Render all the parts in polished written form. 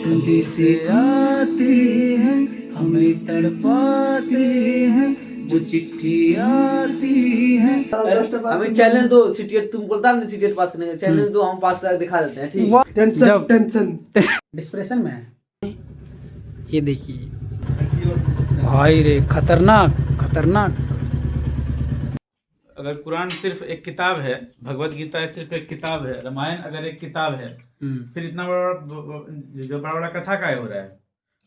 सदी से आती है हमें तड़पाती है जो चिट्ठी आती है। हमें चैलेंज दो, सीटेट तुम बोलता ना सीटेट पास करने का चैलेंज दो, हम पास करके दिखा देते हैं। ठीक, टेंशन टेंशन डिस्प्रेशन में है। ये देखिए भाई रे, खतरनाक खतरनाक। अगर कुरान सिर्फ एक किताब है, भगवत गीता सिर्फ एक किताब है, रामायण अगर एक किताब है, फिर इतना बड़ा जो बड़ा बड़ा कथा काय हो रहा है?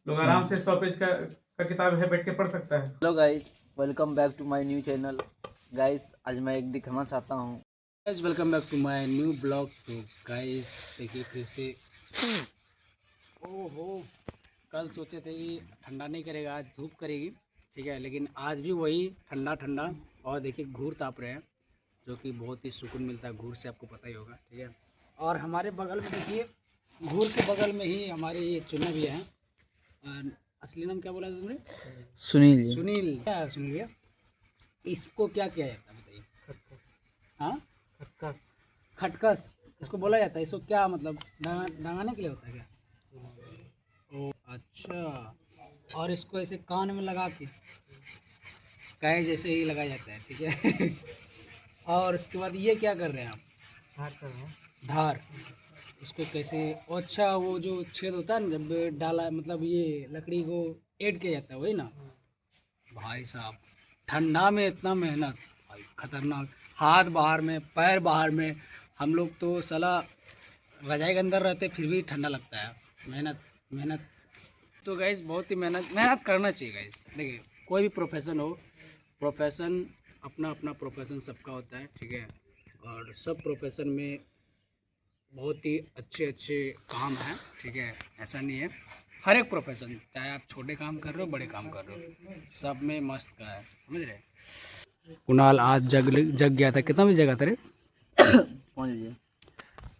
लोग आराम से 100 पेज का किताब है बैठ के पढ़ सकता है। Hello guys, welcome back to my new channel. Guys आज मैं एक दिखाना चाहता हूँ। Guys welcome back to my new blog. तो गाइस देखिए फिर से ओहो, कल सोचे थे कि ठंडा नहीं करेगा, आज धूप करेगी, ठीक है, लेकिन आज भी वही ठंडा ठंडा। और देखिए घूर ताप रहे हैं, जो कि बहुत ही सुकून मिलता है घूर से, आपको पता ही होगा, ठीक है। और हमारे बगल में देखिए, घूर के बगल में ही हमारे ये चुना भी है। असली नाम क्या बोला तुमने? सुनील। सुनील। क्या सुनील भैया, इसको क्या किया जाता है बताइए? हाँ, खटकस। खटकस इसको बोला जाता है। इसको क्या मतलब डंगाने के लिए होता है क्या? ओ अच्छा। और इसको ऐसे कान में लगा के कहे जैसे ही लगाया जाता है, ठीक है। और उसके बाद ये क्या कर रहे हैं आप? धार कर रहे हैं। धार इसको कैसे? अच्छा, वो जो छेद होता है ना, जब डाला मतलब ये लकड़ी को ऐड किया जाता है, वही ना? भाई साहब ठंडा में इतना मेहनत, भाई खतरनाक। हाथ बाहर में, पैर बाहर में, हम लोग तो साला रजाई के अंदर रहते फिर भी ठंडा लगता है। मेहनत मेहनत तो गाइस बहुत ही मेहनत करना चाहिए गाइस। देखिए कोई भी प्रोफेशन हो, प्रोफेशन अपना अपना प्रोफेशन सबका होता है, ठीक है। और सब प्रोफेशन में बहुत ही अच्छे अच्छे काम हैं, ठीक है। ऐसा नहीं है, हर एक प्रोफेशन, चाहे आप छोटे काम कर रहे हो बड़े काम कर रहे हो, सब में मस्त का है, समझ रहे। कुणाल आज जग गया था। कितना बजे जगा था रे? 5 बजे।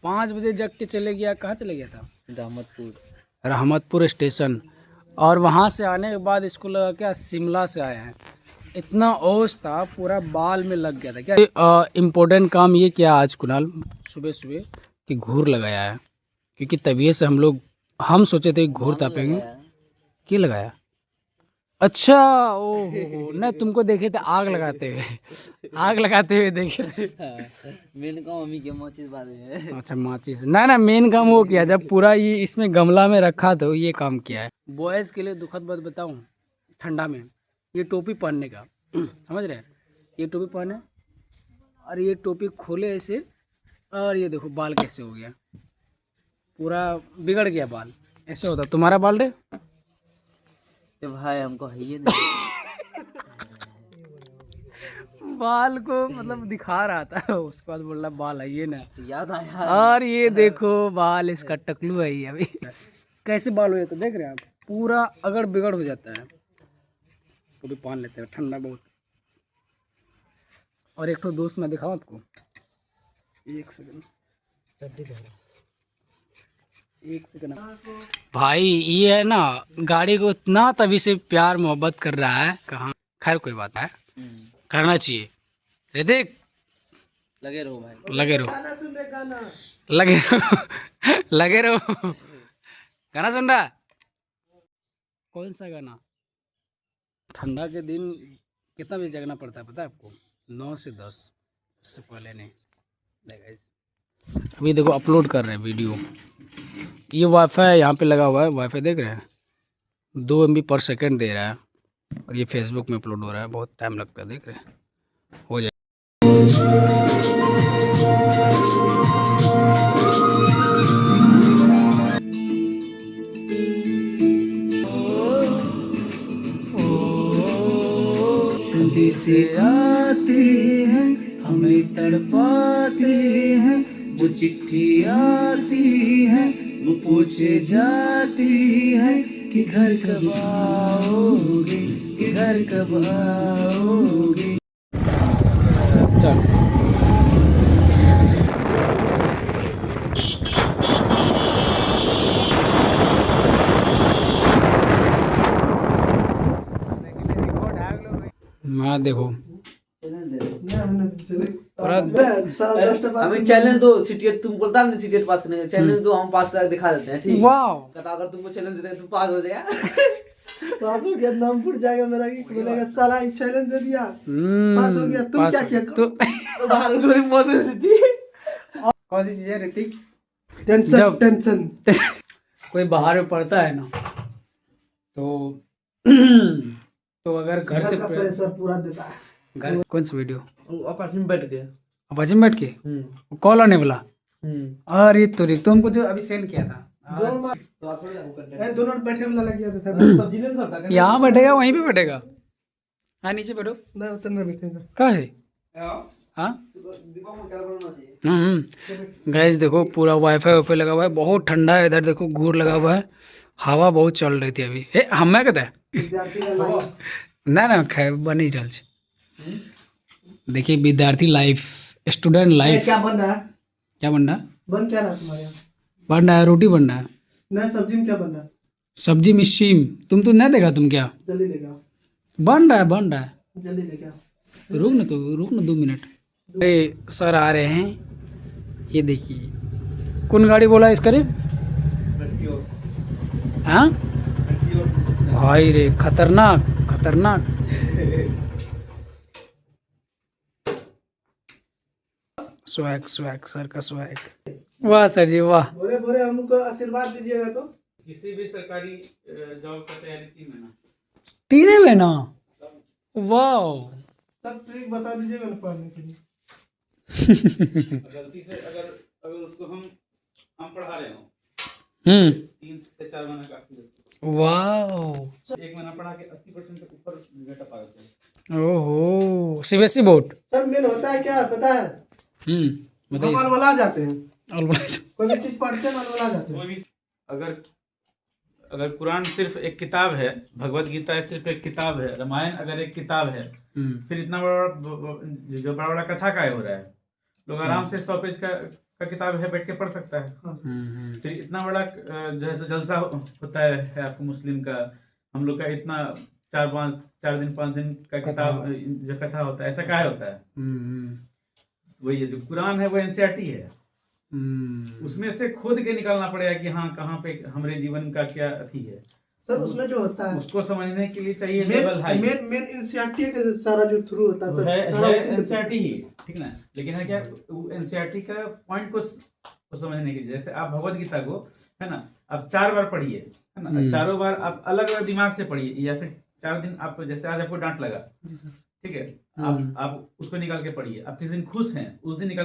5 बजे जग के चले गया। कहाँ चले गया था? रहमतपुर स्टेशन। और वहाँ से आने के बाद इसको लगा क्या शिमला से आए हैं। इतना ओस था, पूरा बाल में लग गया था। क्या इम्पोर्टेंट काम ये किया आज कुणाल सुबह सुबह कि घूर लगाया है, क्योंकि तबीयत से हम सोचे थे घूर तापेंगे। क्या लगाया? अच्छा, ओहो, नहीं तुमको देखे थे आग लगाते हुए देखे थे। मेन काम मम्मी के माचिस बारे है। अच्छा माचिस, ना मेन काम वो किया जब पूरा ये इसमें गमला में रखा तो ये काम किया है। बॉयज़ के लिए दुखद बात बताऊं, ठंडा में ये टोपी पहनने का, समझ रहे हैं? ये टोपी पहने और ये टोपी खोले ऐसे, और ये देखो बाल कैसे हो गया, पूरा बिगड़ गया बाल। ऐसे होता तुम्हारा बाल रे? तो भाई हमको है ये नहीं। बाल को मतलब दिखा रहा था, उसके बाद बोल रहा बाल है ये ना, याद आया। और ये देखो बाल इसका टकलू है ये अभी। कैसे बाल हो जाता देख रहे हैं आप, पूरा अगर बिगड़ हो जाता है। तो भी पहन लेते हैं, ठंडा बहुत। और एक तो दोस्त मैं दिखाऊं आपको, एक सेकंड भाई। ये है ना, गाड़ी को इतना तभी से प्यार मोहब्बत कर रहा है, कहाँ। खैर कोई बात है, करना चाहिए रे। देख लगे रहो भाई, लगे रहो, लगे रहो। गाना सुन रहा? कौन सा गाना? ठंडा के दिन कितना बजे जगना पड़ता है पता है आपको? 9 से 10, इससे पहले नहीं। अभी देखो अपलोड कर रहे हैं वीडियो। ये वाईफाई यहाँ पे लगा हुआ है, वाईफाई देख रहे हैं, 2 MB पर सेकेंड दे रहा है। और ये फेसबुक में अपलोड हो रहा है, बहुत टाइम लगता है, देख रहे हैं, हो जाए। सदी से आती है हमें तड़पाती है जो चिट्ठी आती है वो पूछे जाती है कि घर कब आओगे, कि घर कब आओगे। चल मैं देखो पूरा हमें चैलेंज दो सीटेट, तुम बोलता ना सीटेट पास करने का चैलेंज दो, हम पास करके दिखा देते हैं, ठीक है? वाह, कहता अगर तुमको चैलेंज देते हैं तुम पास हो जाएगा। पास हो गया, नाम फूट जाएगा मेरा कि बोलेगा साला ये चैलेंज दे दिया, पास हो गया। तुम पास क्या हो किया? गया। तो बाहर कोई मौसम से थी। कौन सी चीज है ऋतिक? टेंशन जब- टेंशन। कोई बाहर में पढ़ता है ना, तो तो अगर घर से प्रेशर पूरा देता है। घर से कौन सा वीडियो आपस में बैठ गए। अपाची में बैठ के कॉल आने वाला, अरे तो हमको जो अभी सेंड किया था, तो आप थोड़ी ना वो करते हैं। दोनों बैठ के लगा किया था। सब्जी नहीं सबका कर। यहाँ बैठेगा वहीं पे बैठेगा। हाँ नीचे बैठो। ना उतर में बैठेगा। क्या है? हाँ दीपक को क्या बनाना चाहिए? गैस देखो पूरा वाईफाई वाईफाई लगा हुआ है, बहुत ठंडा है इधर, देखो घूर लगा हुआ है, हवा बहुत चल रही थी अभी। ए हमें कहता है विद्यार्थी का लाइफ। ना खै बन ही रहा है। देखिए विद्यार्थी लाइफ, स्टूडेंट लाइफ। क्या बन रहा है? क्या बन रहा है? बन क्या रहा है तुम्हारे यहाँ? बन रहा है, रोटी बन रहा है। नया सब्जी में क्या बन रहा है? सब्जी में शीम। तुम तो नहीं देखा, तुम क्या जल्दी लेगा, बन रहा है। जल्दी लेगा। रुक ना 2 मिनट। अरे सर आ रहे हैं, ये देखिए। कौन गाड़ी बोला इसका रे? हाँ भाई रे, खतरनाक खतरनाक। स्वैग स्वैग सर का स्वैग। वाह सर जी वाह। बोरे बोरे हमको आशीर्वाद दीजिएगा। तो किसी भी सरकारी जॉब का तैयारी 3 महीना। 3 महीना? वाह। सब ट्रिक बता दीजिएगा ना पढ़ने के लिए। गलती से अगर उसको हम पढ़ा रहे हो 3 से 4 महीना काफी है। वाह। 1 महीना पढ़ा के 80% तक ऊपर गेटअप आ जाता है। ओहो, सीबीएसई बोर्ड। सर मेन होता है क्या पता है? बताइए। अलवला जाते हैं। अलवला। कोई भी चीज पढ़ते हैं अलवला जाते हैं। कोई भी अगर कुरान सिर्फ एक किताब है, भगवत गीता सिर्फ एक किताब है, रामायण अगर एक किताब है, फिर इतना बड़ा बड़ा कथा काय हो रहा है? लोग आराम से 100 पेज का किताब है बैठ के पढ़ सकता है। फिर इतना बड़ा जो है सो जलसा होता है आपको मुस्लिम का, हम लोग का इतना 4 दिन 5 दिन का किताब जो कथा होता है, ऐसा क्या होता है? वही है, जो कुरान है वो एनसीईआरटी है। उसमें से खोद के निकालना पड़ेगा कि हाँ कहाँ पे हमारे जीवन का क्या अथी है। सर उसमें जो होता है उसको समझने के लिए चाहिए लेवल हाई। मेन एनसीईआरटी का सारा जो थ्रू होता है सर, सारा है उसी से- एनसीईआरटी ही, ठीक ना? लेकिन है क्या, एनसीईआरटी का पॉइंट को समझने के लिए, जैसे आप भगवत गीता को है ना, आप 4 बार पढ़िए, है ना, चारों बार आप अलग अलग दिमाग से पढ़िए, या फिर 4 दिन आप, जैसे आज आपको डांट लगा, ठीक है, आप उसको निकाल के पढ़िए। आप किस दिन खुश हैं उस दिन निकाल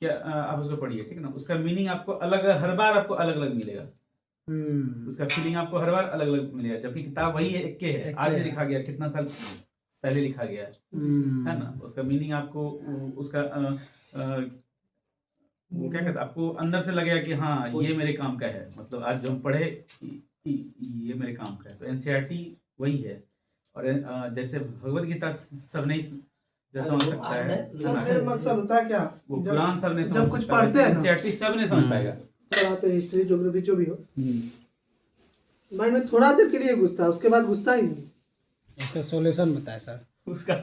क्या आप उसको पढ़िए, ठीक है ना? उसका मीनिंग आपको अलग, हर बार आपको अलग अलग मिलेगा। उसका फीलिंग आपको हर बार अलग अलग मिलेगा, जबकि किताब वही है, एक के है, आज ही लिखा गया, कितना साल पहले लिखा गया है ना? उसका मीनिंग आपको उसका वो क्या कहते हैं, आपको अंदर से लगेगा कि हाँ ये मेरे काम का है, मतलब आज जो हम पढ़े ये मेरे काम का है। तो एनसीईआरटी वही है। और जैसे भगवत गीता सब नहीं समझ सकता है, सर मेरा मकसद होता है क्या, वो कुरान सब नहीं जब समझ कुछ सकता है, पढ़ते हैं ना, एनसीईआरटी सब नहीं समझ पाएगा। पढ़ाते हिस्ट्री ज्योग्राफी जो भी हो, भाई मैं थोड़ा देर के लिए घुसता, उसके बाद घुसता ही नहीं। इसका सॉल्यूशन बताए सर। उसका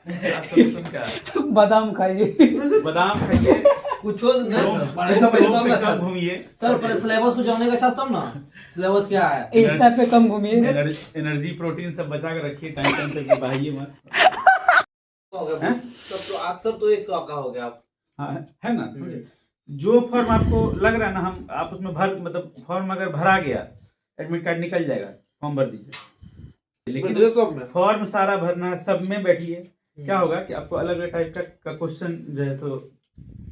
solution क्या है? बादाम खाइए। बादाम खाइए, कुछ नहीं सर, पढ़ने का पहले तो हम अच्छा घूमिए, सर, पहले सिलेबस को जानने का शास्त्र ना, सिलेबस क्या है। इंस्टा पे कम घूमिए। एनर्जी प्रोटीन सब बचा के रखिए, टाइम से बहाइए मत। हो गया सब तो 100 आपका हो गया। आप हाँ है ना? जो फॉर्म आपको लग रहा है ना, हम आप उसमें मतलब फॉर्म अगर भरा गया, एडमिट कार्ड निकल जाएगा, फॉर्म भर दीजिए। लेकिन फॉर्म सारा भरना है, सब में बैठिए, क्या होगा कि आपको अलग अलग टाइप का क्वेश्चन जो है सो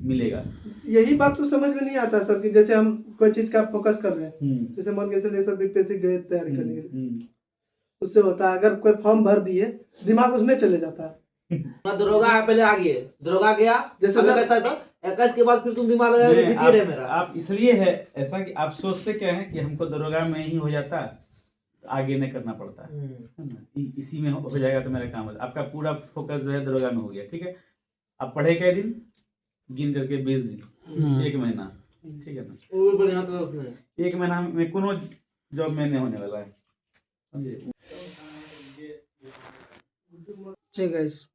मिलेगा। यही बात तो समझ में नहीं आता सर, कि जैसे हम कोई चीज का फोकस कर रहे हैं, जैसे मान के चलिए सर बीपीएससी गए तैयारी करने के लिए, उससे होता है अगर कोई फॉर्म भर दिए, दिमाग उसमें चले जाता है। दरोगा है, पहले आ गए, दरोगा गया, जैसे अगर सर- कहता है तो 21 के बाद फिर तुम दिमाग लगाओगे नहीं, सीटेड है मेरा। आप इसलिए है ऐसा कि आप सोचते क्या है कि हमको दरोगा में ही हो जाता, आगे नहीं करना पड़ता है ना? इसी में हो जाएगा तो मेरा काम है। आपका पूरा फोकस जो है दरोगा में हो गया, ठीक है? आप पढ़े कई दिन, गिन करके 20 दिन, 1 महीना, ठीक है ना? वो भी बढ़िया था उसने। 1 महीना में कोनो जॉब में नहीं होने वाला है, समझे? ठीक है गाइस,